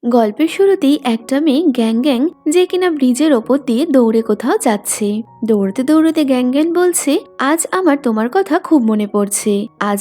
গল্পের শুরুতেই একটা মেয়ে গ্যাং গ্যাং যে কিনা ব্রিজের ওপর দিয়ে দৌড়ে কোথাও যাচ্ছে। দৌড়তে দৌড়তে গ্যাং গ্যাং বলছে, আজ আমার তোমার কথা খুব মনে পড়ছে। আজ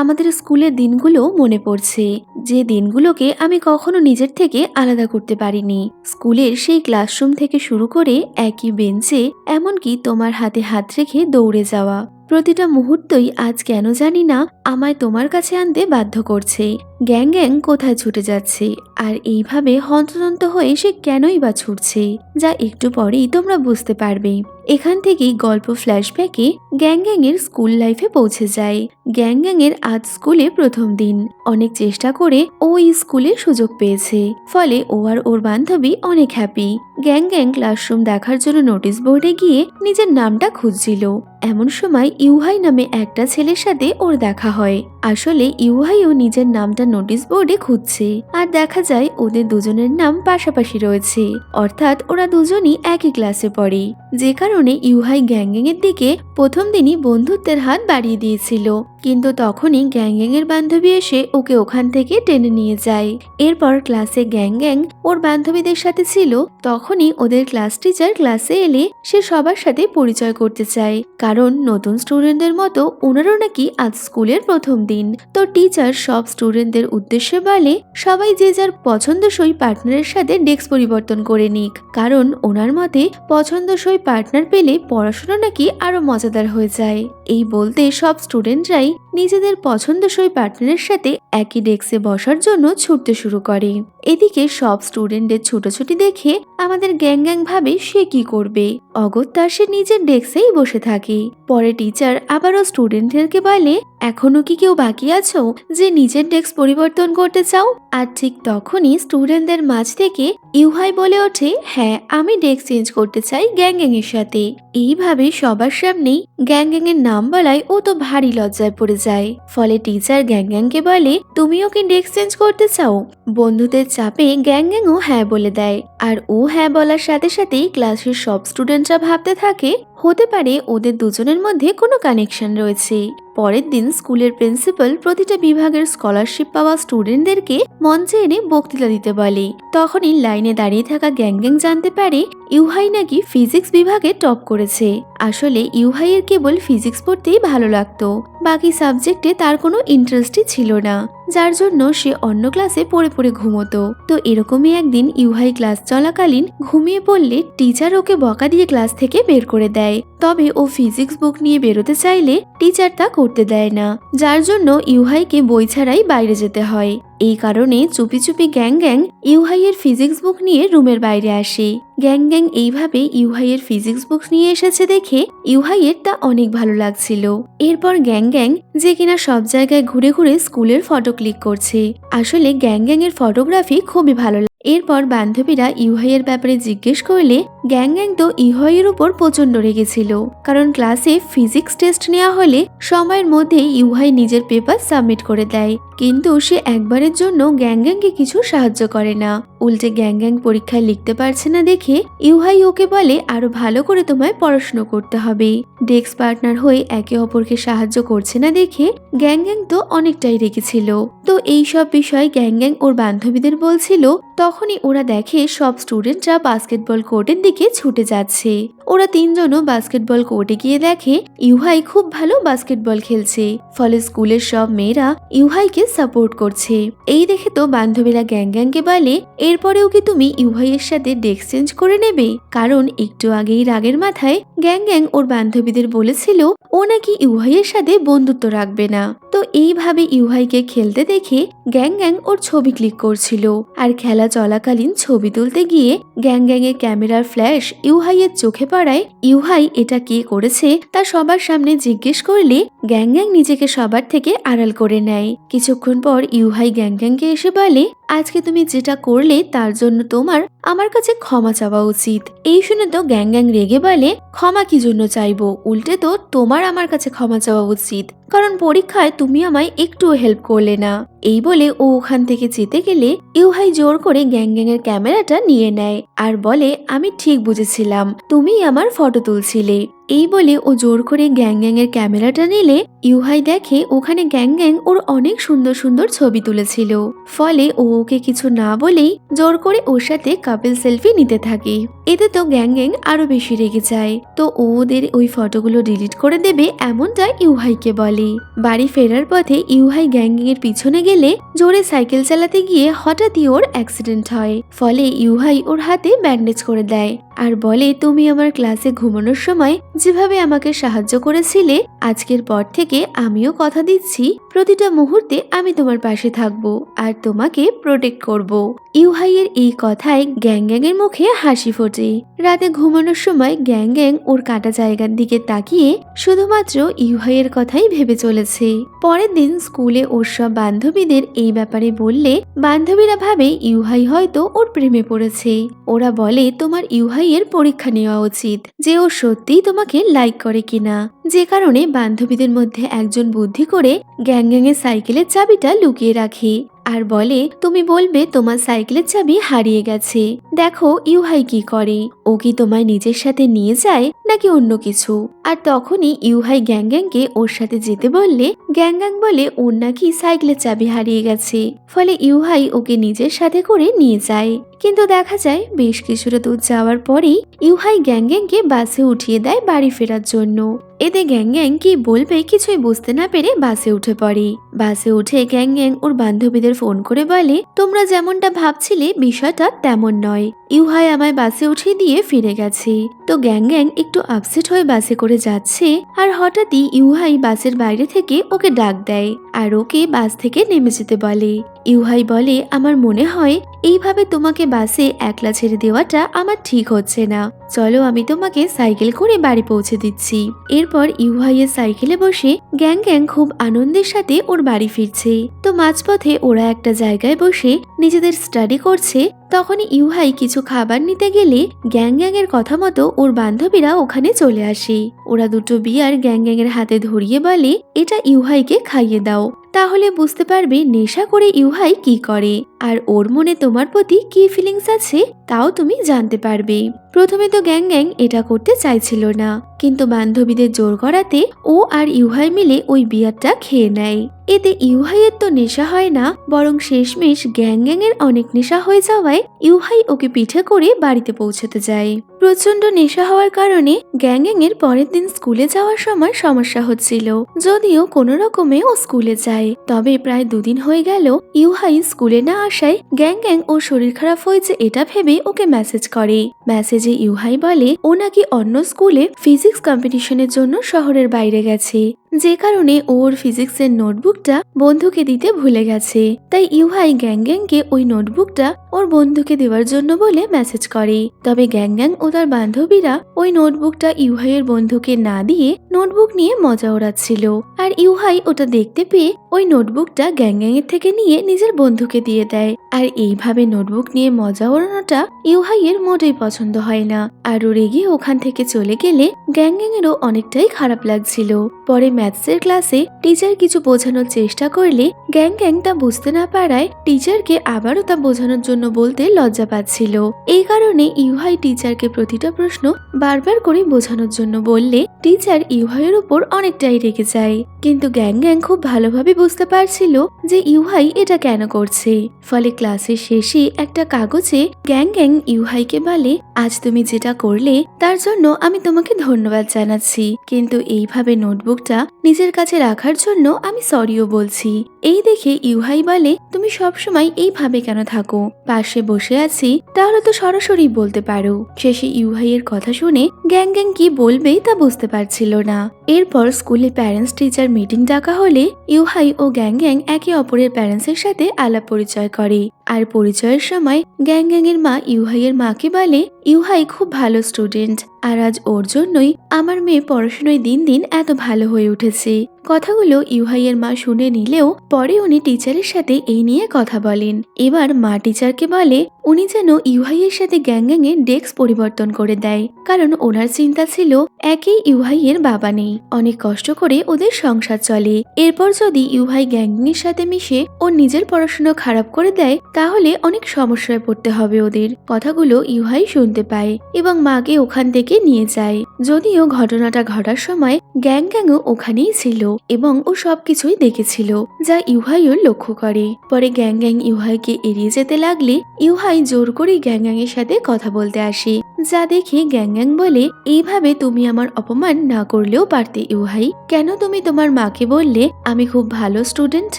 আমাদের স্কুলের দিনগুলো মনে পড়ছে, যে দিনগুলোকে আমি কখনো নিজের থেকে আলাদা করতে পারিনি। স্কুলের সেই ক্লাসরুম থেকে শুরু করে একই বেঞ্চে, এমনকি তোমার হাতে হাত রেখে দৌড়ে যাওয়া প্রতিটা মুহূর্তই আজ কেন জানি না আমায় তোমার কাছে আনতে বাধ্য করছে। গ্যাং গ্যাং কোথায় ছুটে যাচ্ছে, আর এইভাবে হন্তদন্ত হয়ে সে কেনই বা ছুটছে, যা একটু পরেই তোমরা বুঝতে পারবে। এখান থেকেই গল্প ফ্ল্যাশব্যাকে গ্যাং গ্যাং এর স্কুল লাইফে পৌঁছে যায়। গ্যাং গ্যাং এর আজ স্কুলে প্রথম দিন। অনেক চেষ্টা করে ও এই স্কুলে সুযোগ পেয়েছে, ফলে ও আর ওর বান্ধবী অনেক হ্যাপি। গ্যাং গ্যাং ক্লাসরুম দেখার জন্য নোটিশ বোর্ডে গিয়ে নিজের নামটা খুঁজছিল। এমন সময় ইউহাই নামে একটা ছেলের সাথে ওর দেখা হয়। আসলে ইউহাইও নিজের নামটা নোটিশ বোর্ডে খুঁজছে, আর দেখা যায় ওদের দুজনের নাম পাশাপাশি রয়েছে, অর্থাৎ ওরা দুজনই একই ক্লাসে পড়ে। যে কারণে ইউহাই গ্যাং গ্যাং এর দিকে প্রথম দিনই বন্ধুত্বের হাত বাড়িয়ে দিয়েছিল, কিন্তু তখনই গ্যাং গ্যাং এর বান্ধবী এসে ওকে ওখান থেকে টেনে নিয়ে যায়। এরপর ক্লাসে গ্যাং গ্যাং ওর বান্ধবীদের সাথে ছিল, তখনই ওদের ক্লাস টিচার ক্লাসে এলে সে সবার সাথে পরিচয় করতে চায়, কারণ নতুন স্টুডেন্টদের মতো ওনারও নাকি আজ স্কুলের প্রথম দিন। তো টিচার সব স্টুডেন্টদের উদ্দেশ্যে বলে, সবাই যে যার পছন্দসই পার্টনারের সাথে ডেস্ক পরিবর্তন করে নিক, কারণ ওনার মতে পছন্দসই পার্টনার পেলে পড়াশোনা নাকি আরো মজাদার হয়ে যায়। এই বলতে সব স্টুডেন্টরাই নিজেদের পছন্দসই পার্টনারের সাথে একই ডেস্কে বসার জন্য ছুটতে শুরু করে। এদিকে সব স্টুডেন্টদের ছুটোছুটি দেখে আমাদের গ্যাং গ্যাং ভাবে সে কি করবে, অগত্যা সে নিজের ডেস্কেই বসে থাকে। পরে টিচার আবারও স্টুডেন্টদেরকে বলে, এখনো কি কেউ বাকি আছো যে নিজের ডেস্ক পরিবর্তন করতে চাও? আর ঠিক তখনই স্টুডেন্টদের মাঝ থেকে ইউহাই বলে ওঠে, হ্যাঁ আমি ডেস্ক চেঞ্জ করতে চাই গ্যাং গ্যাং এর সাথে। এইভাবে সবার সামনেই গ্যাং গ্যাং এর নাম বলায় ও তো ভারী লজ্জায় পড়ে যায়। ফলে টিচার গ্যাং গ্যাংকে বলে, তুমিও কি ডেস্ক চেঞ্জ করতে চাও? বন্ধুদের চাপে গ্যাং গ্যাংও হ্যাঁ বলে দেয়, আর ও হ্যাঁ বলার সাথে সাথেই ক্লাসের সব স্টুডেন্টরা ভাবতে থাকে হতে পারে ওদের দুজনের মধ্যে কোনো কানেকশন রয়েছে। পরের দিন স্কুলের প্রিন্সিপাল প্রতিটা বিভাগের স্কলারশিপ পাওয়া স্টুডেন্টদেরকে মঞ্চে এনে বক্তৃতা দিতে বলে। তখনই লাইনে দাঁড়িয়ে থাকা গ্যাং গ্যাং জানতে পারে ইউহাই নাকি ফিজিক্স বিভাগে টপ করেছে। আসলে ইউহাইয়ের কেবল ফিজিক্স পড়তেই ভালো লাগতো, বাকি সাবজেক্টে তার কোনো ইন্টারেস্টই ছিল না, যার জন্য সে অন্য ক্লাসে পড়ে পড়ে ঘুমোতো। তো এরকমই একদিন ইউহাই ক্লাস চলাকালীন ঘুমিয়ে পড়লে টিচার ওকে বকা দিয়ে ক্লাস থেকে বের করে দেয়। তবে ও ফিজিক্স বুক নিয়ে বেরোতে চাইলে টিচার তা করতে দেয় না, যার জন্য ইউহাইকে বই ছাড়াই বাইরে যেতে হয়। এই কারণে চুপি চুপি গ্যাং গ্যাং ইউহাইয়ের ফিজিক্স বুক নিয়ে রুমের বাইরে আসে। গ্যাং গ্যাং এইভাবে ইউহাইয়ের ফিজিক্স বুক নিয়ে এসেছে দেখে ইউহাইয়ের তা অনেক ভালো লাগছিল। এরপর গ্যাং গ্যাং যে কিনা সব জায়গায় ঘুরে ঘুরে স্কুলের ফটো ক্লিক করছে। আসলে গ্যাং গ্যাং এর ফটোগ্রাফি খুবই ভালো। এরপর বান্ধবীরা ইউহাইয়ের ব্যাপারে জিজ্ঞেস করলে গ্যাং গ্যাং তো ইউহাইয়ের উপর প্রচন্ড রেগেছিল, কারণ ক্লাসে ফিজিক্স টেস্ট নেওয়া হলে সময়ের মধ্যে ইউহাই নিজের পেপার সাবমিট করে দেয়, কিন্তু সে একবারের জন্য গ্যাং গ্যাংকে কিছু সাহায্য করে না। উল্টে গ্যাং গ্যাং পরীক্ষায় লিখতে পারছে না দেখে ইউহাই ওকে বলে, আরো ভালো করে তোমায় পড়াশোনা করতে হবে। ডেস্ক পার্টনার হয়ে একে অপরকে সাহায্য করছে না দেখে গ্যাং গ্যাং তো অনেকটাই রেগেছিল। তো এই সব বিষয় গ্যাং গ্যাং ওর বান্ধবীদের বলছিল, তখনই ওরা দেখে সব স্টুডেন্টরা বাস্কেটবল কোর্টের দিকে ছুটে যাচ্ছে। ওরা তিনজনও বাস্কেটবল কোর্টে গিয়ে দেখে ইউহাই খুব ভালো বাস্কেটবল খেলছে, ফলে স্কুলের সব মেয়েরা ইউহাইকে সাপোর্ট করছে। এই দেখে তো বান্ধবীরা গ্যাং গ্যাংকে বলে, এরপরেও কি তুমি ইউহাইয়ের সাথে ডেস্ক চেঞ্জ করে নেবে? কারণ একটু আগেই রাগের মাথায় গ্যাং গ্যাং ওর বান্ধবীদের বলেছিল ও নাকি ইউহাইয়ের সাথে বন্ধুত্ব রাখবে না। তো এইভাবে ইউহাইকে খেলতে দেখে গ্যাং গ্যাং ওর ছবি ক্লিক করছিল, আর খেলা চলাকালীন ছবি তুলতে গিয়ে গ্যাং গ্যাং এর ক্যামেরার ফ্ল্যাশ ইউহাইয়ের চোখে পড়ায় ইউহাই এটা কে করেছে তা সবার সামনে জিজ্ঞেস করলে গ্যাং গ্যাং নিজেকে সবার থেকে আড়াল করে নেয়। কিছুক্ষণ পর ইউহাই গ্যাং গ্যাংকে এসে বলে, আজকে তুমি যেটা করলে তার জন্য তোমার আমার কাছে ক্ষমা চাওয়া উচিত। এই শুনে তো গ্যাং গ্যাং রেগে বলে, ক্ষমা কি জন্য চাইবো? উল্টে তো তোমার আমার কাছে ক্ষমা চাওয়া উচিত, কারণ পরীক্ষায় তুমি আমায় একটুও হেল্প করলে না। এই বলে ও ওখান থেকে যেতে গেলে ইউহাই জোর করে গ্যাং গ্যাং এর ক্যামেরাটা নিয়ে নেয় আর বলে, আমি ঠিক বুঝেছিলাম তুমি আমার ফটো তুলছিলে। এই বলে ও জোর করে গ্যাং গ্যাং এর ক্যামেরাটা নিলে ইউহাই দেখে ওখানে গ্যাং গ্যাং ওর অনেক সুন্দর সুন্দর ছবি তুলেছিল। ফলে ও ওকে কিছু না বলেই জোর করে ওর সাথে কাপল সেলফি নিতে থাকে। এতে তো গ্যাং গ্যাং আরো বেশি রেগে যায়। তো ও ওদের ওই ফটোগুলো ডিলিট করে দেবে এমনটা ইউহাইকে বলে। বাড়ি ফেরার পথে ইউহাই গ্যাং গ্যাং এর পিছনে গেলে জোরে সাইকেল চালাতে গিয়ে হঠাৎই ওর অ্যাক্সিডেন্ট হয়। ফলে ইউহাই ওর হাতে ব্যান্ডেজ করে দেয় আর বলে, তুমি আমার ক্লাসে ঘুমানোর সময় যেভাবে আমাকে সাহায্য করেছিলে, আজকের পর থেকে আমিও কথা দিচ্ছি প্রতিটা মুহূর্তে আমি তোমার পাশে থাকবো আর তোমাকে প্রোটেক্ট করব। ইউহাইয়ের এই কথায় গ্যাং গ্যাং এর মুখে হাসি ফোটে। রাতে ঘুমানোর সময় গ্যাং গ্যাং ওর কাটা জায়গার দিকে তাকিয়ে শুধুমাত্র ইউহাইয়ের কথাই ভেবে চলেছে। পরের দিন স্কুলে ওর সব বান্ধবীদের এই ব্যাপারে বললে বান্ধবীরা ভাবে ইউহাই হয়তো ওর প্রেমে পড়েছে। ওরা বলে, তোমার ইউহাইয়ের পরীক্ষা নেওয়া উচিত যে ও সত্যিই তোমাকে লাইক করে কিনা। যে কারণে বান্ধবীদের মধ্যে একজন বুদ্ধি করে গ্যাং গ্যাং এর সাইকেলের চাবিটা লুকিয়ে রাখে আর বলে, তুমি বলবে তোমার সাইকেলের চাবি হারিয়ে গেছে, দেখো ইউহাই কি করে, ও কি তোমায় নিজের সাথে নিয়ে যায় নাকি অন্য কিছু। আর তখনই ইউহাই গ্যাং গ্যাংকে ওর সাথে যেতে বললে গ্যাং গ্যাং বলে ওর নাকি সাইকেলের চাবি হারিয়ে গেছে। ফলে ইউহাই ওকে নিজের সাথে করে নিয়ে যায়। কিন্তু দেখা যায় বেশ কিছুটা দূর যাওয়ার পরেই ইউহাই গ্যাং গ্যাংকে বাসে উঠিয়ে দেয় বাড়ি ফেরার জন্য। এতে গ্যাং গ্যাং কি বলবে কিছুই বুঝতে না পেরে বাসে উঠে পড়ে। বাসে উঠে গ্যাং গ্যাং ওর বান্ধবীদের ফোন করে বলে, তোমরা যেমনটা ভাবছিলে বিষয়টা তেমন নয়, ইউহাই আমায় বাসে উঠিয়ে দিয়ে ফিরে গেছে। তো গ্যাং গ্যাং একটু আপসেট হয়ে বাসে করে যাচ্ছে আর হঠাৎই ইউহাই বাসের বাইরে থেকে ওকে ডাক দেয় আর ওকে বাস থেকে নেমে যেতে বলে। ইউহাই বলে, আমার মনে হয় এইভাবে তোমাকে বাসে একলা ছেড়ে দেওয়াটা আমার ঠিক হচ্ছে না, চলো আমি তোমাকে সাইকেল করে বাড়ি পৌঁছে দিচ্ছি। এরপর ইউহাইয়ের সাইকেলে বসে গ্যাং গ্যাং খুব আনন্দের সাথে ওর বাড়ি ফিরছে। তো মাঝপথে ওরা একটা জায়গায় বসে নিজেদের স্টাডি করছে। তখনই ইউহাই কিছু খাবার নিতে গেলে গ্যাং গ্যাং এর কথা মতো ওর বান্ধবীরা ওখানে চলে আসে। ওরা দুটো বিয়ার গ্যাং গ্যাং এর হাতে ধরিয়ে বলে, এটা ইউহাইকে খাইয়ে দাও, তাহলে বুঝতে পারবে নেশা করে ইউহাই কি করে আর ওর মনে তোমার প্রতি কি ফিলিংস আছে তাও তুমি জানতে পারবে। প্রথমে তো গ্যাং গ্যাং এটা করতে চাইছিল না, কিন্তু বান্ধবীদের জোর করাতে ও আর ইউহাই মিলে ওই বিয়ারটা খেয়ে নেয়। এতে ইউহাইয়ের তো নেশা হয় না, বরং শেষমেশ গ্যাং গ্যাং এর অনেক নেশা হয়ে যাওয়ায় ইউহাই ওকে পিঠে করে বাড়িতে পৌঁছাতে যায়। প্রচন্ড নেশা হওয়ার কারণে গ্যাং গ্যাং এর পরের দিন স্কুলে যাওয়ার সময় সমস্যা হচ্ছিল, যদিও কোনো রকমে ও স্কুলে যায়। তবে প্রায় 2 দিন হয়ে গেল ইউহাই স্কুলে না আসায় গ্যাং গ্যাং ওর শরীর খারাপ হয়েছে এটা ভেবে ওকে মেসেজ করে। মেসেজে ইউহাই বলে ও নাকি অন্য স্কুলে ফিজিক্স কম্পিটিশনের জন্য শহরের বাইরে গেছে, যে কারণে ওর ফিজিক্সের নোটবুকটা বন্ধুকে দিতে ভুলে গেছে। তাই ইউহাই গ্যাং গ্যাংকে ওই নোটবুকটা ওর বন্ধুকে দেওয়ার জন্য বলে মেসেজ করে। তবে গ্যাং গ্যাং ও তার বান্ধবীরা ওই নোটবুকটা ইউহাইয়ের বন্ধুকে না দিয়ে নোটবুক নিয়ে মজা ওড়াচ্ছিল। আর ইউহাই ওটা দেখতে পেয়ে ওই নোটবুকটা গ্যাং গ্যাং এর থেকে নিয়ে নিজের বন্ধুকে দিয়ে দেয়। আর এইভাবে নোটবুক নিয়ে মজা ওড়ানোটা ইউহাইয়ের মোটেই পছন্দ হয় না। আর ও রেগে ওখান থেকে চলে গেলে গ্যাং গ্যাং এরও অনেকটাই খারাপ লাগছিল। পরে ম্যাথসের ক্লাসে টিচার কিছু বোঝানোর চেষ্টা করলে গ্যাং গ্যাং তা বুঝতে না পারায় টিচারকে আবারও তা বোঝানোর জন্য বলতে লজ্জা পাচ্ছিল। এই কারণে ইউহাই টিচারকে প্রতিটা প্রশ্ন বারবার করে বোঝানোর জন্য বললে টিচার ইউহাইয়ের উপর অনেকটাই রেগে যায়। কিন্তু গ্যাং গ্যাং খুব ভালোভাবে বুঝতে পারছিল যে ইউহাই এটা কেন করছে। ফলে ক্লাসের শেষে একটা কাগজে গ্যাং গ্যাং ইউহাইকে বলে, আজ তুমি যেটা করলে তার জন্য আমি তোমাকে ধন্যবাদ জানাচ্ছি, কিন্তু এইভাবে নোটবুকটা নিজের কাছে রাখার জন্য আমি সরিও বলছি। এই দেখে ইউহাই বলে, তুমি সবসময় এইভাবে কেন থাকো, পাশে বসে আছি তাহলে তো সরাসরি বলতে পারো। শেষে ইউহাইয়ের কথা শুনে গ্যাং গ্যাং কি বলবে তা বুঝতে পারছিল না। এরপর স্কুলে প্যারেন্টস টিচার মিটিং ডাকা হলে ইউহাই ও গ্যাং গ্যাং একে অপরের প্যারেন্টসের সাথে আলাপ পরিচয় করে। আর পরিচয়ের সময় গ্যাং গ্যাং এর মা ইউহাইয়ের মাকে বলে, ইউহাই খুব ভালো স্টুডেন্ট আর আজ ওর জন্যই আমার মেয়ে পড়াশোনায় দিন দিন এত ভালো হয়ে উঠেছে। কথাগুলো ইউহাইয়ের মা শুনে নিলেও পরে উনি টিচারের সাথে এই নিয়ে কথা বলেন। এবার মা টিচারকে বলে উনি যেন ইউহাইয়ের সাথে গ্যাং গ্যাং এর ডেস্ক পরিবর্তন করে দেয়, কারণ ওনার চিন্তা ছিল একই ইউহাইয়ের বাবা নেই। অনেক কষ্ট করে ওদের সংসার চলে। এরপর যদি ইউহাই গ্যাংয়ের সাথে মিশে ও নিজের পড়াশোনা খারাপ করে দেয় তাহলে অনেক সমস্যায় পড়তে হবে ওদের। কথাগুলো ইউহাই শুনতে পায় এবং মাকে ওখান থেকে নিয়ে যায়। যদিও ঘটনাটা ঘটার সময় গ্যাংও ওখানেই ছিল এবং ও সবকিছুই দেখেছিল যা ইউহাইও লক্ষ্য করে। পরে গ্যাং ইউহাইকে এড়িয়ে যেতে লাগলে ইউহাই জোর করে গ্যাং এর সাথে কথা বলতে আসে, যা দেখে গ্যাং বলে, এইভাবে তুমি আমার অপমান না করলেও পারতে ইউহাই, কেন তুমি তোমার মাকে বললে আমি খুব ভালো স্টুডেন্ট?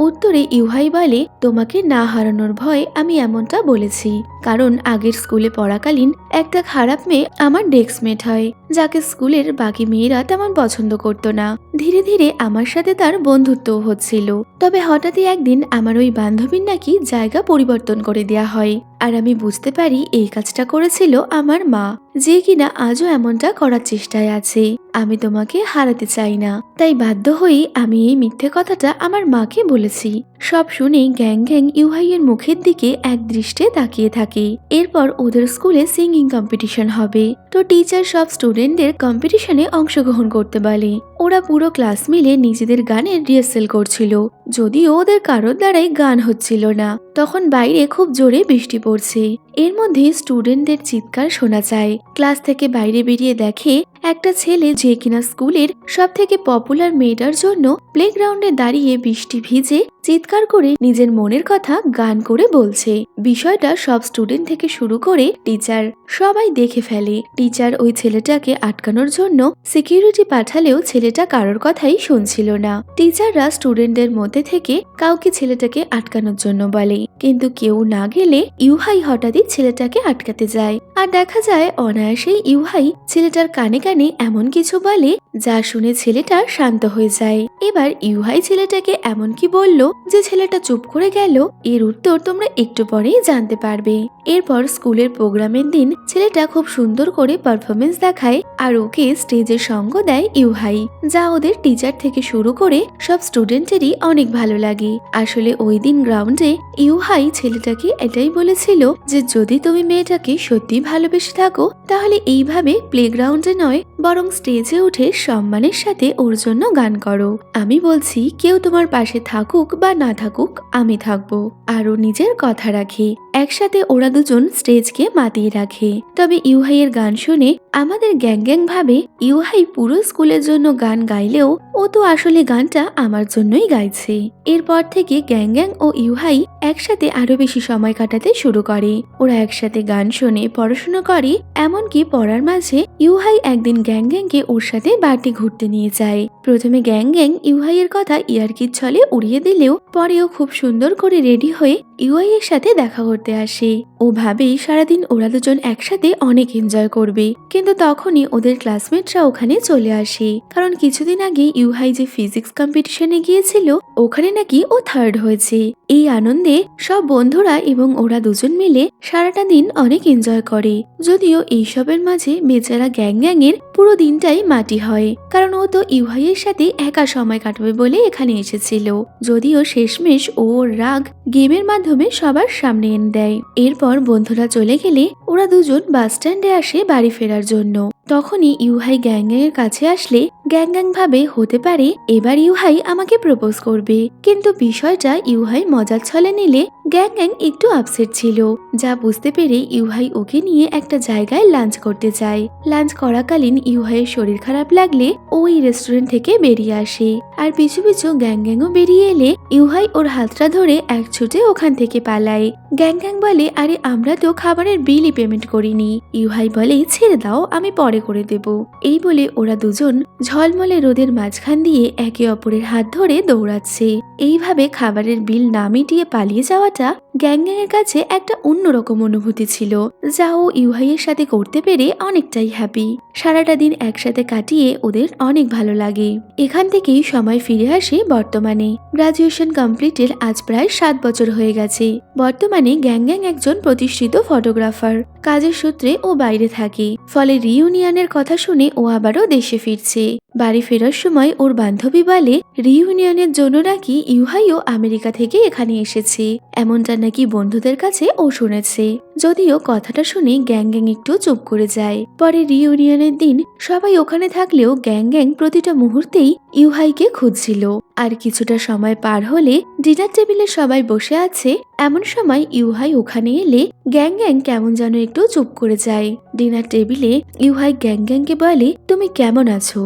উত্তরে ইউহাই বলে, তোমাকে না হারানোর ভয় আমি এমনটা বলেছি, কারণ আগের স্কুলে পড়াকালীন একটা খারাপ মেয়ে আমার ডেস্কমেট হয়, যাকে স্কুলের বাকি মেয়েরা তেমন পছন্দ করতো না। ধীরে ধীরে আমার সাথে তার বন্ধুত্বও হচ্ছিল, তবে হঠাৎই একদিন আমার ওই বান্ধবীর নাকি জায়গা পরিবর্তন করে দেয়া হয়, আর আমি বুঝতে পারি এই কাজটা করেছিল আমার মা, যে কিনা আজও এমনটা করার চেষ্টায় আছে। আমি তোমাকে হারাতে চাই না, তাই বাধ্য হয়েই আমি এই মিথ্যে কথাটা আমার মাকে বলেছি। সব শুনে গ্যাং ইউহাইয়ের মুখের দিকে এক দৃষ্টে তাকিয়ে থাকে। এরপর ওদের স্কুলে সিঙ্গিং কম্পিটিশন হবে, তো টিচার সব স্টুডেন্টদের কম্পিটিশনে অংশগ্রহণ করতে বলে। ওরা পুরো ক্লাস মিলে নিজেদের গানের রিহার্সেল করছিল, যদিও ওদের কারোর দ্বারাই গান হচ্ছিল না। তখন বাইরে খুব জোরে বৃষ্টি পড়ছে, এর মধ্যে স্টুডেন্টদের চিৎকার শোনা যায়। ক্লাস থেকে বাইরে বেরিয়ে দেখে একটা ছেলে, যে কিনা স্কুলের সব থেকে পপুলার মেয়েটার জন্য প্লেগ্রাউন্ডে দাঁড়িয়ে বৃষ্টি ভিজে চিৎকার করে নিজের মনের কথা গান করে বলছে। বিষয়টা সব স্টুডেন্ট থেকে শুরু করে টিচার সবাই দেখে ফেলে। টিচার ওই ছেলেটাকে আটকানোর জন্য সিকিউরিটি পাঠালেও ছেলেটা কারোর কথাই শুনছিল না। টিচাররা স্টুডেন্টদের মধ্যে থেকে কাউকে ছেলেটাকে আটকানোর জন্য বলে, কিন্তু কেউ না গেলে ইউহাই হঠাৎই ছেলেটাকে আটকাতে যায়, আর দেখা যায় অনায়াসেই ইউহাই ছেলেটার কানে কানে এমন কিছু বলে যা শুনে ছেলেটা শান্ত হয়ে যায়। এবার ইউহাই ছেলেটাকে এমন কি বলল যে ছেলেটা চুপ করে গেল, এর উত্তর তোমরা একটু পরেই জানতে পারবে। এরপর স্কুলের প্রোগ্রামের দিন ছেলেটা খুব সুন্দর করে পারফরমেন্স দেখায়, আর ওকে স্টেজের সঙ্গ দেয় ইউহাই, যা ওদের টিচার থেকে শুরু করে সব স্টুডেন্টেরই অনেক ভালো লাগে। আসলে ওই দিন গ্রাউন্ডে ইউহাই ছেলেটাকে এটাই বলেছিল যে যদি তুমি মেয়েটাকে সত্যি ভালোবেসে থাকো তাহলে এইভাবে প্লেগ্রাউন্ডে নয় বরং স্টেজে উঠে সম্মানের সাথে ওর জন্য গান করো। আমি বলছি কেউ তোমার পাশে থাকুক বা না থাকুক আমি থাকবো। আরও নিজের কথা রাখে। একসাথে ওরা দুজন স্টেজকে মাতিয়ে রাখে। তবে ইউহাইয়ের গান শুনে আমাদের গ্যাং ভাবে ইউহাই পুরো স্কুলের জন্য গান গাইলেও ও তো আসলে গানটা আমার জন্যই গাইছে। এরপর থেকে গ্যাং ও ইউহাই একসাথে আরো বেশি সময় কাটাতে শুরু করে। ওরা একসাথে গান শোনে, পড়াশোনা করে, এমনকি পড়ার মাঝে ইউহাই একদিন গ্যাংকে ওর সাথে বাড়তি ঘুরতে নিয়ে যায়। প্রথমে গ্যাং ইউহাইয়ের কথা ইয়ার্কির ছলে উড়িয়ে দিলেও পরেও খুব সুন্দর করে রেডি হয়ে ইউহাইয়ের সাথে দেখা করতে আসে। ও ভাবে সারাদিন ওরা দুজন একসাথে অনেক এনজয় করবে, কিন্তু তখনই ওদের ক্লাসমেটরা ওখানে চলে আসে, কারণ কিছুদিন আগে ইউহাই যে ফিজিক্স কম্পিটিশনে গিয়েছিল ওখানে নাকি ও থার্ড হয়েছে। এই আনন্দে সব বন্ধুরা এবং ওরা দুজন মিলে সারাটা দিন অনেক এনজয় করে। যদিও এইসবের মাঝে বেচারা গ্যাং এর পুরো দিনটাই মাটি হয়, কারণ ও তো ইউহাইয়ের সাথে একা সময় কাটাবে বলে এখানে এসেছিল। যদিও শেষমেশ ওর রাগ গেমের মাধ্যমে সবার সামনে এনে দেয়। এরপর বন্ধুরা চলে গেলে ওরা দুজন বাস স্ট্যান্ডে আসে বাড়ি ফেরার জন্য। তখনই ইউহাই গ্যাং এর কাছে আসলে গ্যাং ভাবে হতে পারে এবার ইউহাই আমাকে প্রপোজ করবে, কিন্তু বিষয়টা ইউহাই মজার ছলে নিলে গ্যাং একটু আপসেট ছিল, যা বুঝতে পেরে ইউহাই ওকে নিয়ে একটা জায়গায় লাঞ্চ করতে যায়। লাঞ্চ করাকালীন ইউহাইয়ের শরীর খারাপ লাগলে ওই রেস্টুরেন্ট থেকে বেরিয়ে আসে, আর পিছু পিছু গ্যাংও বেরিয়ে এলে ইউহাই ওর হাতটা ধরে এক ছুটে ওখান থেকে পালায়। গ্যাং বলে, আরে আমরা তো খাবারের বিলই পেমেন্ট করিনি। ইউহাই বলে, ছেড়ে দাও, আমি পরে করে দেব। এই বলে ওরা দুজন ঝলমলে রোদের মাঝখান দিয়ে একে অপরের হাত ধরে দৌড়াচ্ছে। এইভাবে খাবারের বিল না মিটিয়ে পালিয়ে যাওয়াটা গ্যাং এর কাছে একটা অন্যরকম অনুভূতি ছিল, যা ও ইউহাইয়ের সাথে করতে পেরে অনেকটাই হ্যাপি। সারাটা দিন একসাথে কাটিয়ে ওদের অনেক ভালো লাগে। এখান থেকেই সময় ফিরে আসে বর্তমানে। গ্রাজুয়েশন কমপ্লিটের আজ প্রায় 7 বছর হয়ে গেছে। বর্তমানে গ্যাং একজন প্রতিষ্ঠিত ফটোগ্রাফার। কাজের সূত্রে ও বাইরে থাকে, ফলে রিইউনিয়নের কথা শুনে ও আবারও দেশে ফিরছে। বাড়ি ফেরার সময় ওর বান্ধবী বলে রিইউনিয়নের জন্য নাকি ইউহাইও আমেরিকা থেকে এখানে এসেছে, এমনটা নাকি বন্ধুদের কাছে ও শুনেছে। যদিও কথাটা শুনে গ্যাং গ্যাং একটু চুপ করে যায়। পরে রিইউনিয়নের দিন সবাই ওখানে থাকলেও গ্যাং গ্যাং প্রতিটা মুহূর্তেই ইউহাইকে খুঁজছিল। আর কিছুটা সময় পার হলে ডিনার টেবিলে সবাই বসে আছে, এমন সময় ইউহাই ওখানে এলে গ্যাং গ্যাং কেমন যেন একটু চুপ করে যায়। ডিনার টেবিলে ইউহাই গ্যাং গ্যাংকে বলে, তুমি কেমন আছো?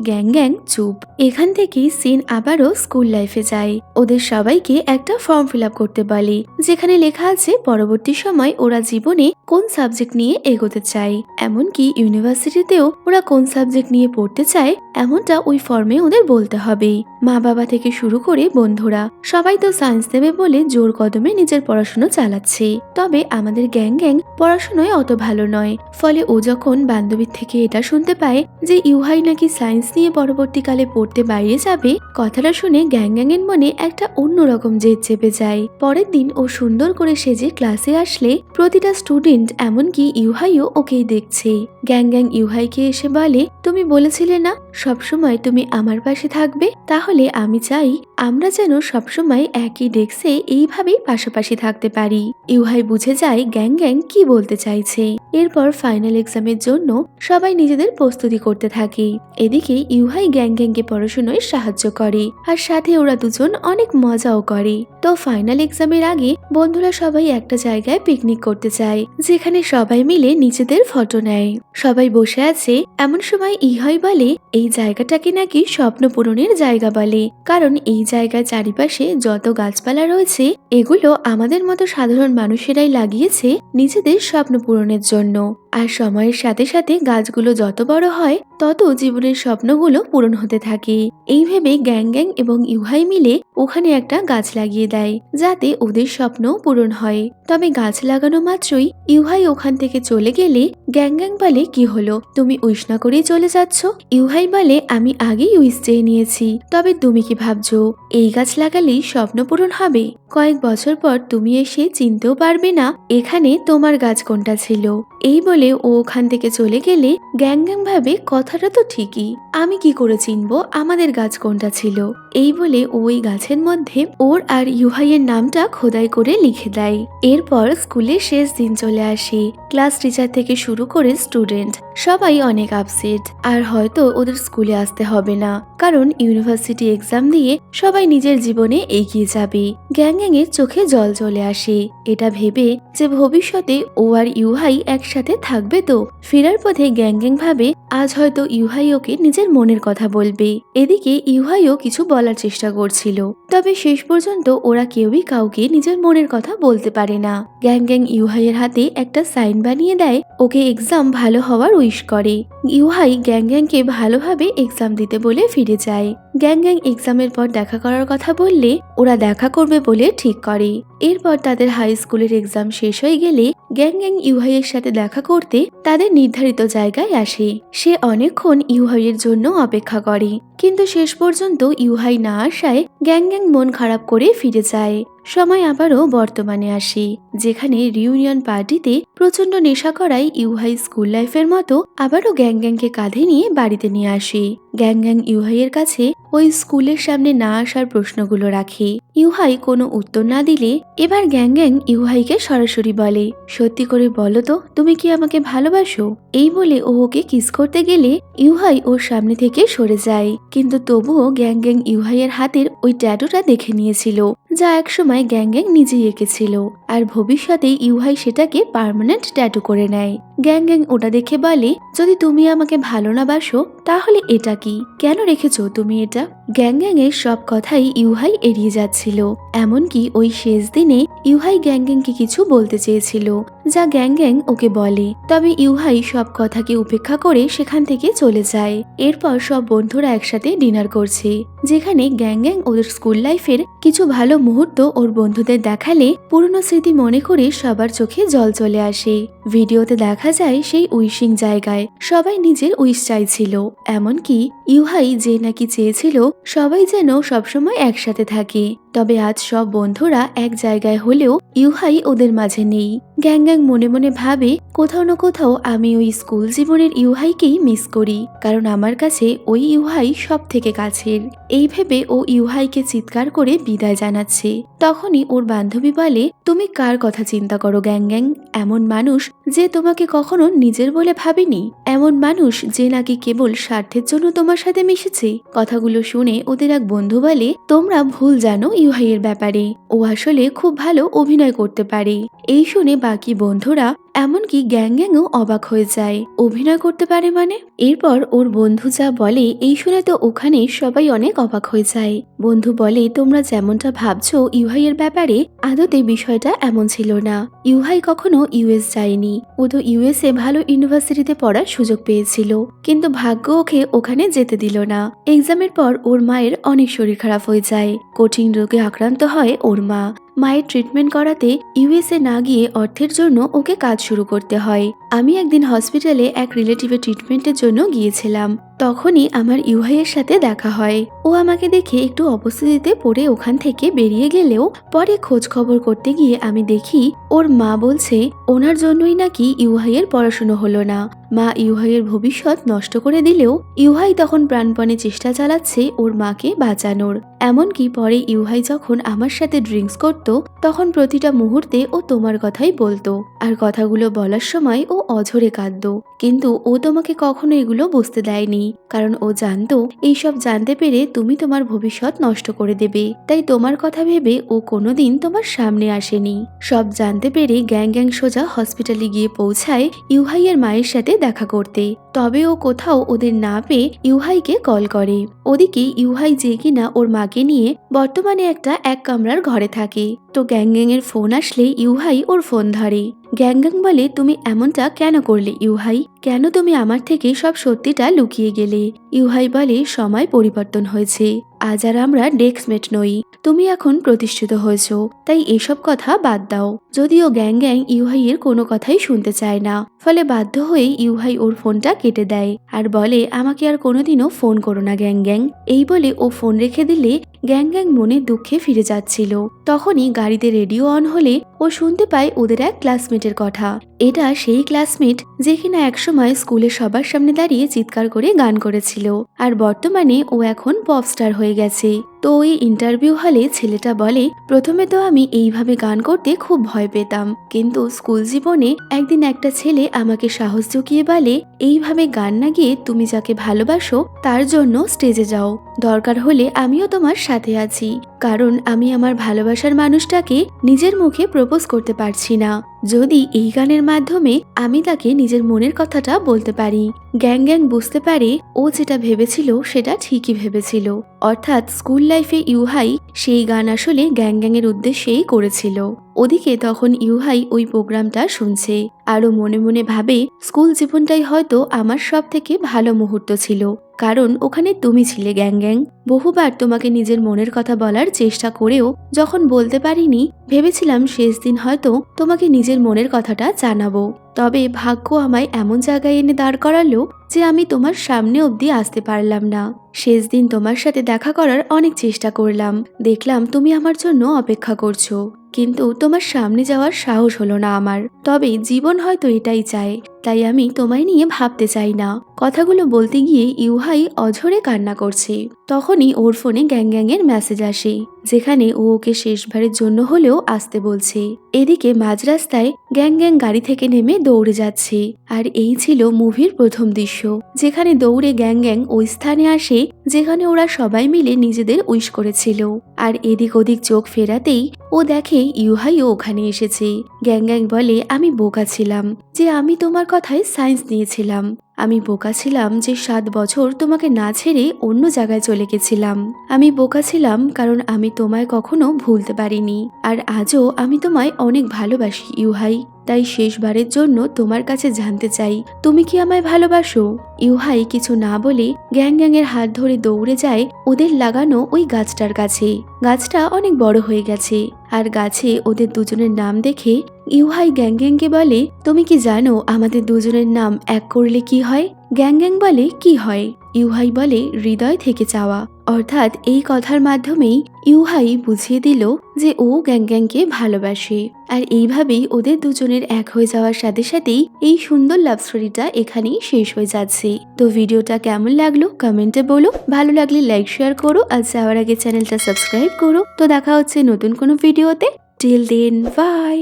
গ্যাং গ্যাং চুপ। এখান থেকে সিন আবারও স্কুল লাইফে যায়। ওদের সবাইকে একটা ফর্ম ফিল আপ করতে বলে, যেখানে লেখা আছে পরবর্তী সময় ওরা জীবনে কোন সাবজেক্ট নিয়ে এগোতে চায়, এমনকি ইউনিভার্সিটিতেও ওরা কোন সাবজেক্ট নিয়ে পড়তে চায় এমনটা ওই ফর্মে ওদের বলতে হবে। মা বাবা থেকে শুরু করে বন্ধুরা সবাই তো সায়েন্স নেবে বলে জোর কদমে নিজের পড়াশোনা চালাচ্ছে। তবে আমাদের গ্যাং গ্যাং পড়াশোনায় অত ভালো নয়। ফলে ও যখন বান্ধবীর থেকে এটা শুনতে পায় যে ইউহাই নাকি সায়েন্স নিয়ে পরবর্তীকালে পড়তে বাইরে যাবে, কথাটা শুনে গ্যাং গ্যাং এর মনে একটা অন্যরকম জেদ চেপে যায়। পরের দিন ও সুন্দর করে সেজে ক্লাসে আসলে প্রতিটা স্টুডেন্ট এমনকি ইউহাইও ওকেই দেখছে। গ্যাং গ্যাং ইউহাইকে এসে বলে, তুমি বলেছিলে না সবসময় তুমি আমার পাশে থাকবে, তাহলে আমি চাই আমরা যেন সবসময় একই ডেস্কে এইভাবেই পাশাপাশি থাকতে পারি। ইউহাই বুঝে যায় গ্যাং গ্যাং কি বলতে চাইছে। এরপর ফাইনাল এক্সামের জন্য সবাই নিজেদের প্রস্তুতি করতে থাকে। এদিকে ইউহাই গ্যাং গ্যাংকে পড়াশোনায় সাহায্য করে, আর সাথে ওরা দুজন অনেক মজাও করে। তো ফাইনাল এক্সামের আগে বন্ধুরা সবাই একটা জায়গায় পিকনিক করতে চায়, যেখানে সবাই মিলে নিজেদের ফটো নেয়। সবাই বসে আছে, এমন সময় ইউহাই বলে এই জায়গাটাকে নাকি স্বপ্ন পূরণের জায়গা বলে, কারণ এই জায়গার চারিপাশে যত গাছপালা রয়েছে এগুলো আমাদের মতো সাধারণ মানুষেরাই লাগিয়েছে নিজেদের স্বপ্ন পূরণের জন্য। আর সময়ের সাথে সাথে গাছগুলো যত বড় হয় তত জীবনের স্বপ্নগুলো পূরণ হতে থাকে। এই ভেবে গ্যাং গ্যাং এবং ইউহাই মিলে ওখানে একটা গাছ লাগিয়ে দেয়, যাতে ওদের স্বপ্ন পূরণ হয়। তবে গাছ লাগানো মাত্রই ইউহাই ওখান থেকে চলে গেলে গ্যাং গ্যাং বলে, কি হলো, তুমি উইশ না করেই চলে যাচ্ছ? ইউহাই বলে, আমি আগেই উইশ চেয়ে নিয়েছি, তবে তুমি কি ভাবছো এই গাছ লাগালেই স্বপ্ন পূরণ হবে? কয়েক বছর পর তুমি এসে চিনতেও পারবে না এখানে তোমার গাছ কোনটা ছিল। এই বলে ও ওখান থেকে চলে গেলে গ্যাং গ্যাং ভাবে কথাটা তো ঠিকই, আমি কি করে চিনবো আমাদের গাছ কোনটা ছিল। এই বলে ওই গাছের মধ্যে ওর আর ইউহাইয়ের নামটা খোদাই করে লিখে দেয়। এরপর স্কুলের শেষ দিন চলে আসে। ক্লাস টিচার থেকে শুরু করে স্টুডেন্ট সবাই অনেক আপসেট, আর হয়তো ওদের স্কুলে আসতে হবে না, কারণ ইউনিভার্সিটি এক্সাম দিয়ে সবাই নিজের জীবনে এগিয়ে যাবে। গ্যাং গ্যাং এর চোখে জল চলে আসে, এটা ভেবে যে ভবিষ্যতে ও আর ইউহাই একসাথে থাকবে। তো ফেরার পথে গ্যাং গ্যাং ভাবে আজ হয়তো ইউহাই ওকে নিজের মনের কথা বলবে। এদিকে ইউহাইও কিছু বলার চেষ্টা করছিল, তবে শেষ পর্যন্ত ওরা কেউই কাউকে নিজের মনের কথা বলতে পারে না। গ্যাং গ্যাং ইউহাইয়ের হাতে একটা সাইন বানিয়ে দেয়, ওকে এক্সাম ভালো হওয়ার উইশ করে। ইউহাই গ্যাং গ্যাংকে ভালোভাবে এক্সাম দিতে বলে ফিরে যায়। গ্যাং গ্যাং এক্সামের পর দেখা করার কথা বললে ওরা দেখা করবে বলে ঠিক করে। এরপর তাদের হাই স্কুলের এক্সাম শেষ হয়ে গেলে গ্যাং গ্যাং ইউহাইয়ের সাথে দেখা করতে তাদের নির্ধারিত জায়গায় আসে। সে অনেকক্ষণ ইউহাইয়ের জন্য অপেক্ষা করে, কিন্তু শেষ পর্যন্ত ইউহাই না আসায় গ্যাং গ্যাং মন খারাপ করে ফিরে যায়। সময় আবারও বর্তমানে আসে, যেখানে রিউনিয়ন পার্টিতে প্রচন্ড নেশা করায় ইউহাই স্কুল লাইফের মতো আবারও গ্যাং গ্যাংকে কাঁধে নিয়ে বাড়িতে নিয়ে আসে। গ্যাং গ্যাং ইউহাইয়ের কাছে ওই স্কুলের সামনে না আসার প্রশ্নগুলো রাখে। ইউহাই কোনো উত্তর না দিলে এবার গ্যাং গ্যাং ইউহাইকে সরাসরি বলে, সত্যি করে বলো তো তুমি কি আমাকে ভালোবাসো? এই বলে ও ওকে কিস করতে গেলে ইউহাই ওর সামনে থেকে সরে যায়, কিন্তু তবুও গ্যাং গ্যাং ইউহাইয়ের হাতের ওই ট্যাটুটা দেখে নিয়েছিল, যা একসময় গ্যাং গ্যাং নিজেই এঁকেছিল, আর ভবিষ্যতে ইউহাই সেটাকে পার্মানেন্ট ট্যাটু করে নেয়। গ্যাং গ্যাং ওটা দেখে বলে, যদি তুমি আমাকে ভালো না বাসো তাহলে এটা কি, কেন রেখেছো তুমি এটা? গ্যাং গ্যাং এর সব কথাই ইউহাই এড়িয়ে যাচ্ছিল। এমনকি ওই শেষ দিনে ইউহাই গ্যাং গ্যাংকে কিছু বলতে চেয়েছিল, যা গ্যাং গ্যাং ওকে বলে, তবে ইউহাই সব কথাকে উপেক্ষা করে সেখান থেকে চলে যায়। এরপর সব বন্ধুরা একসাথে ডিনার করছে, যেখানে গ্যাং গ্যাং ওদের স্কুল লাইফের কিছু ভালো মুহূর্ত ওর বন্ধুদের দেখালে পুরনো স্মৃতি মনে করে সবার চোখে জল চলে আসে। ভিডিওতে দেখা যায় সেই উইশিং জায়গায় সবাই নিজের উইশ চাইছিল, এমনকি ইউহাই যে নাকি চেয়েছিল সবাই যেন সবসময় একসাথে থাকে, তবে আজ সব বন্ধুরা এক জায়গায় হলেও ইউহাই ওদের মাঝে নেই। গ্যাং গ্যাং মনে মনে ভাবে কোথাও না কোথাও আমি ওই স্কুল জীবনের ইউহাইকেই মিস করি, কারণ আমার কাছে ওই ইউহাই সব থেকে কাছের। এই ভেবে ও ইউহাইকে চিৎকার করে বিদায় জানাচ্ছে। তখনই ওর বান্ধবী বলে, তুমি কার কথা চিন্তা করো গ্যাং গ্যাং? এমন মানুষ যে তোমাকে কখনো নিজের বলে ভাবেনি, এমন মানুষ যে নাকি কেবল স্বার্থের জন্য তোমার সাথে মিশেছে। কথাগুলো শুনে ওদের এক বন্ধু বলে, তোমরা ভুল জানো ইউহাইয়ের ব্যাপারে, ও আসলে খুব ভালো অভিনয় করতে পারে। এই শুনে বাকি বন্ধুরা এমনকি গ্যাং গ্যাংও অবাক হয়ে যায়। অভিনয় করতে পারে মানে? এরপর ওর বন্ধু যা বলে এই শুনে তো ওখানে সবাই অনেক অবাক হয়ে যায়। বন্ধু বলে, তোমরা যেমনটা ভাবছো ইউহাইয়ের ব্যাপারে, আদতে বিষয়টা এমন ছিল না। ইউহাই কখনো ইউএস যায়নি। ও তো ইউএসএ ভালো ইউনিভার্সিটিতে পড়ার সুযোগ পেয়েছিল, কিন্তু ভাগ্য ওকে ওখানে যেতে দিল না। এক্সামের পর ওর মায়ের অনেক শরীর খারাপ হয়ে যায়। কঠিন রোগে আক্রান্ত হয় ওর মা। মায়ের ট্রিটমেন্ট করাতে ইউএসএ না গিয়ে অর্থের জন্য ওকে কাজ শুরু করতে হয়। আমি একদিন হসপিটালে এক রিলেটিভের ট্রিটমেন্টের জন্য গিয়েছিলাম। তখনই আমার ইউহাইয়ের সাথে দেখা হয়। ও আমাকে দেখে একটু অবস্থিতিতে পড়ে ওখান থেকে বেরিয়ে গেলেও পরে খোঁজ খবর করতে গিয়ে আমি দেখি ওর মা বলছে ওনার জন্যই নাকি ইউহাইয়ের পড়াশুনো হলো না। মা ইউহাইয়ের ভবিষ্যৎ নষ্ট করে দিলেও ইউহাই তখন প্রাণপণে চেষ্টা চালাচ্ছে ওর মাকে বাঁচানোর। এমনকি পরে ইউহাই যখন আমার সাথে ড্রিঙ্কস করত তখন প্রতিটা মুহূর্তে ও তোমার কথাই বলতো, আর কথাগুলো বলার সময় ও অঝরে কাঁদতো। কিন্তু ও তোমাকে কখনো এগুলো বুঝতে দেয়নি, কারণ ও জানতো এইসব জানতে পেরে তুমি তোমার ভবিষ্যৎ নষ্ট করে দেবে। তাই তোমার কথা ভেবে ও কোনোদিন তোমার সামনে আসেনি। সব জানতে পেরে গ্যাং গ্যাং সোজা হসপিটালে গিয়ে পৌঁছায় ইউহাইয়ের মায়ের সাথে দেখা করতে। তবে ও কোথাও ওদের না পেয়ে ইউহাইকে কল করে। ওদিকে ইউহাই যে কিনা ওর মাকে নিয়ে বর্তমানে একটা এক কামরার ঘরে থাকে। তো গ্যাং গ্যাং এর ফোন আসলে ইউহাই ওর ফোন ধরে। গ্যাং গ্যাং বলে, তুমি এমনটা কেন করলে ইউহাই? কেন তুমি আমার থেকে সব সত্যিটা লুকিয়ে গেলে? ইউহাই বলে, সময় পরিবর্তন হয়েছে, আজ আর আমরা ডেস্কমেট নই। তুমি এখন প্রতিষ্ঠিত হয়েছ, তাই এসব কথা বাদ দাও। যদিও গ্যাং গ্যাং ইউহাইয়ের কোনো কথাই শুনতে চায় না, ফলে বাধ্য হয়ে ইউহাই ওর ফোনটা কেটে দেয় আর বলে, আমাকে আর কোনোদিনও ফোন করো না গ্যাং গ্যাং। এই বলে ও ফোন রেখে দিলে গ্যাং গ্যাং মনে দুঃখে ফিরে যাচ্ছিল। তখনই গাড়িতে রেডিও অন হলে ও শুনতে পায় ওদের এক ক্লাসমেটের কথা। এটা সেই ক্লাসমেট যে কিনা একসময় স্কুলে সবার সামনে দাঁড়িয়ে চিৎকার করে গান করেছিল, আর বর্তমানে ও এখন পপস্টার হয়ে গেছে। তো ওই ইন্টারভিউ হলে ছেলেটা বলে, প্রথমে তো আমি এইভাবে গান করতে খুব ভয় পেতাম, কিন্তু স্কুল জীবনে একদিন একটা ছেলে আমাকে সাহস জুগিয়ে বলে, এইভাবে গান না গিয়ে তুমি যাকে ভালোবাসো তার জন্য স্টেজে যাও, দরকার হলে আমিও তোমার সাথে আছি, কারণ আমি আমার ভালোবাসার মানুষটাকে নিজের মুখে প্রপোজ করতে পারছি না। যদি এই গানের মাধ্যমে আমি তাকে নিজের মনের কথাটা বলতে পারি। গ্যাং গ্যাং বুঝতে পারে ও যেটা ভেবেছিল সেটা ঠিকই ভেবেছিল, অর্থাৎ স্কুল লাইফে ইউহাই সেই গান আসলে গ্যাং গ্যাং এর উদ্দেশ্যেই করেছিল। ওদিকে তখন ইউহাই ওই প্রোগ্রামটা শুনছে, আরো মনে মনে ভাবে, স্কুল জীবনটাই হয়তো আমার সব থেকে ভালো মুহূর্ত ছিল, কারণ ওখানে তুমি ছিলে গ্যাং গ্যাং। বহুবার তোমাকে নিজের মনের কথা বলার চেষ্টা করেও যখন বলতে পারিনি, ভেবেছিলাম শেষ দিন হয়তো তোমাকে নিজের মনের কথাটা জানাবো। তবে ভাগ্য আমায় এমন জায়গায় এনে দাঁড় করালো যে আমি তোমার সামনে অবধি আসতে পারলাম না। শেষ দিন তোমার সাথে দেখা করার অনেক চেষ্টা করলাম, দেখলাম তুমি আমার জন্য অপেক্ষা করছো, কিন্তু তোমার সামনে যাওয়ার সাহস হলো না আমার। তবে জীবন হয়তো এটাই চায়, তাই আমি তোমায় নিয়ে ভাবতে চাই না। কথাগুলো বলতে গিয়ে ইউহাই অঝরে কান্না করছে। তখনই ওর ফোনে গ্যাং গ্যাং এর মেসেজ আসে, যেখানে ও ওকে শেষবারের জন্য হলেও আসতে বলছে। এদিকে মাঝ রাস্তায় গ্যাং গ্যাং গাড়ি থেকে নেমে দৌড়ে যাচ্ছে, আর এই ছিল মুভির প্রথম দৃশ্য, যেখানে দৌড়ে গ্যাং গ্যাং ওই স্থানে আসে যেখানে ওরা সবাই মিলে নিজেদের উইশ করেছিল। আর এদিক ওদিক চোখ ফেরাতেই ও দেখে ইউহাইও ওখানে এসেছে। গ্যাং গ্যাং বলে, আমি বোকা ছিলাম যে আমি তোমার কথায় সায়েন্স নিয়েছিলাম, আমি বোকা ছিলাম যে 7 বছর তোমাকে না ছেড়ে অন্য জায়গায় চলে গেছিলাম, আমি বোকা ছিলাম কারণ আমি তোমায় কখনো ভুলতে পারিনি, আর আজও আমি তোমায় অনেক ভালোবাসি ইউহাই। তাই শেষবারের জন্য তোমার কাছে জানতে চাই, তুমি কি আমায় ভালোবাসো? ইউহাই কিছু না বলে গ্যাং গ্যাং এর হাত ধরে দৌড়ে যায় ওদের লাগানো ওই গাছটার কাছে। গাছটা অনেক বড় হয়ে গেছে, আর গাছে ওদের দুজনের নাম দেখে ইউহাই গ্যাং গ্যাংকে বলে, তুমি কি জানো আমাদের দুজনের নাম এক করলে কি হয়? গ্যাং গ্যাং বলে কি হয়? ইউহাই বলে হৃদয় থেকে চাওয়া। অর্থাৎ এই কথার মাধ্যমেই ইউহাই বুঝিয়ে দিল যে ও গ্যাং গ্যাংকে ভালোবাসে। আর এইভাবেই ওদের দুজনের এক হয়ে যাওয়ার সাথে সাথেই এই সুন্দর লাভ স্টোরিটা এখানেই শেষ হয়ে যাচ্ছে। তো ভিডিওটা কেমন লাগলো কমেন্টে বলো, ভালো লাগলে লাইক শেয়ার করো, আর যাওয়ার আগে চ্যানেলটা সাবস্ক্রাইব করো। তো দেখা হচ্ছে নতুন কোনো ভিডিওতে। Till then by.